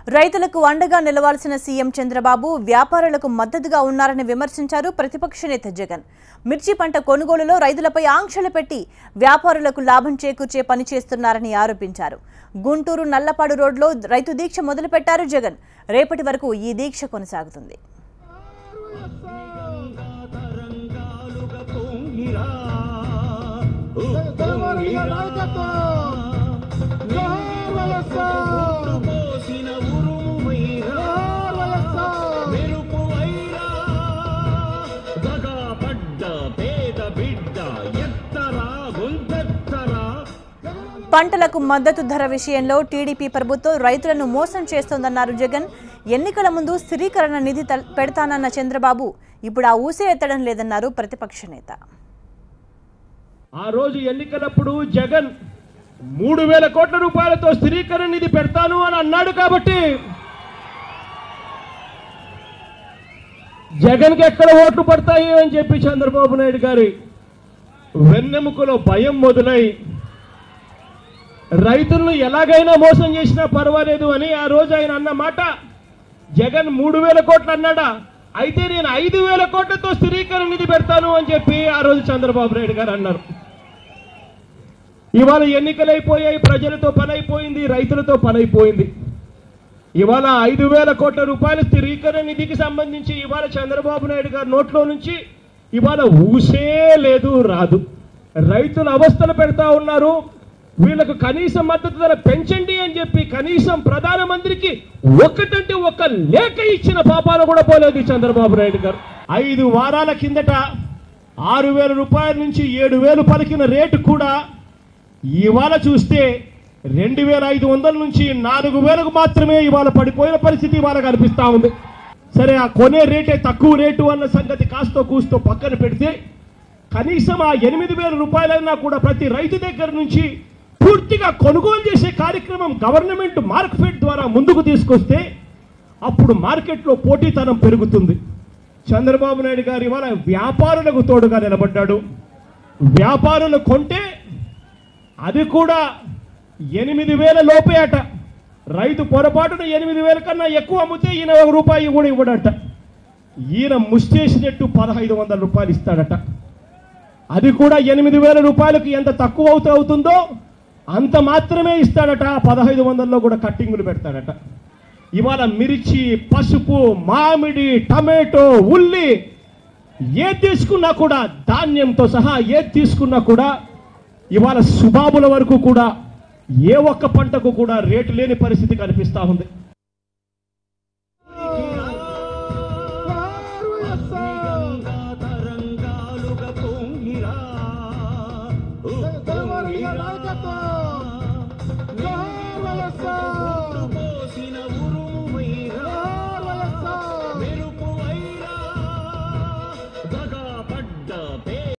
రైతులకు అండగా నిలవాల్సిన సీఎం చంద్రబాబు వ్యాపారులకు మద్దతుగా ఉన్నారని విమర్శించారు ప్రతిపక్ష నేత జగన్. మిర్చి పంట కొనుగోలులో రైతులపై ఆంక్షలు పెట్టి వ్యాపారులకు లాభం చేకూర్చే పని చేస్తున్నారని ఆరోపించారు. గుంటూరు నల్లపాడు రోడ్లో రైతు దీక్ష మొదలుపెట్టారు జగన్. రేపటి వరకు ఈ దీక్ష కొనసాగుతుంది. పంటలకు మద్దతు ధర విషయంలో టీడీపీ ప్రభుత్వం రైతులను మోసం చేస్తోందన్నారు జగన్. ఎన్నికల ముందు స్థిరీకరణ నిధి పెడతానన్న చంద్రబాబు ఇప్పుడు ఆ ఊసే ఎత్తడం లేదన్నారు ప్రతిపక్ష నేత. ఆ రోజు ఎన్నికలప్పుడు జగన్ 3000 కోట్ల రూపాయలతో స్థిరీకరణ నిధి పెడతాను అని అన్నాడు. కాబట్టి జగన్కి ఎక్కడ ఓట్లు పడతాయి అని చెప్పి చంద్రబాబు నాయుడు గారి వెన్నెముకలో భయం మొదలై రైతులను ఎలాగైనా మోసం చేసినా పర్వాలేదు అని ఆ రోజు ఆయన అన్న మాట. జగన్ 3000 కోట్లు అన్నాడా, అయితే నేను 5000 కోట్లతో స్థిరీకరణ నిధి పెడతాను అని చెప్పి ఆ రోజు చంద్రబాబు నాయుడు గారు అన్నారు. ఇవాళ ఎన్నికలైపోయాయి, ప్రజలతో పని అయిపోయింది, రైతులతో పని అయిపోయింది. ఇవాళ 5000 కోట్ల రూపాయల స్థిరీకరణ నిధికి సంబంధించి ఇవాళ చంద్రబాబు నాయుడు గారి నోట్లో నుంచి ఇవాళ ఊసే లేదు, రాదు. రైతులు అవస్థలు పెడతా ఉన్నారు. వీళ్ళకు కనీస మద్దతు ధర పెంచండి అని చెప్పి కనీసం ప్రధానమంత్రికి ఒక్కటంటే ఒక్క లేఖ ఇచ్చిన పాపాలు కూడా పోలేదు చంద్రబాబు నాయుడు గారు. 5 వారాల కిందట 6000 రూపాయల నుంచి 7000 పలికిన రేటు కూడా ఇవాళ చూస్తే 2500 నుంచి 4000కు మాత్రమే ఇవాళ పడిపోయిన పరిస్థితి ఇవాళ కనిపిస్తా ఉంది. సరే, ఆ కొనే రేటే తక్కువ రేటు అన్న సంగతి కాస్తో కూస్తో పక్కన పెడితే కనీసం ఆ 8000 రూపాయలైనా కూడా ప్రతి రైతు దగ్గర నుంచి పూర్తిగా కొనుగోలు చేసే కార్యక్రమం గవర్నమెంట్ మార్కెట్ ద్వారా ముందుకు తీసుకొస్తే అప్పుడు మార్కెట్లో పోటీతనం పెరుగుతుంది. చంద్రబాబు నాయుడు గారు ఇవాళ వ్యాపారులకు తోడుగా నిలబడ్డాడు. వ్యాపారులు కొంటే అది కూడా 8000 లోపే అట. రైతు పొరపాటున 8000 కన్నా ఎక్కువ అమ్మితే ఈయన ₹1 కూడా ఇవ్వడట. ఈయన ముష్టేసినట్టు 1500 రూపాయలు ఇస్తాడట. అది కూడా 8000 రూపాయలకు ఎంత తక్కువ అవుతుందో అంత మాత్రమే ఇస్తాడట. 1500లో కూడా కట్టింగులు పెడతాడట. ఇవాళ మిర్చి, పసుపు, మామిడి, టమాటో, ఉల్లి ఏది తీసుకున్నా కూడా, ధాన్యంతో సహా ఏది తీసుకున్నా కూడా ఇవాళ సుబాబుల వరకు కూడా ఏ ఒక్క పంటకు కూడా రేటు లేని పరిస్థితి కనిపిస్తా ఉంది.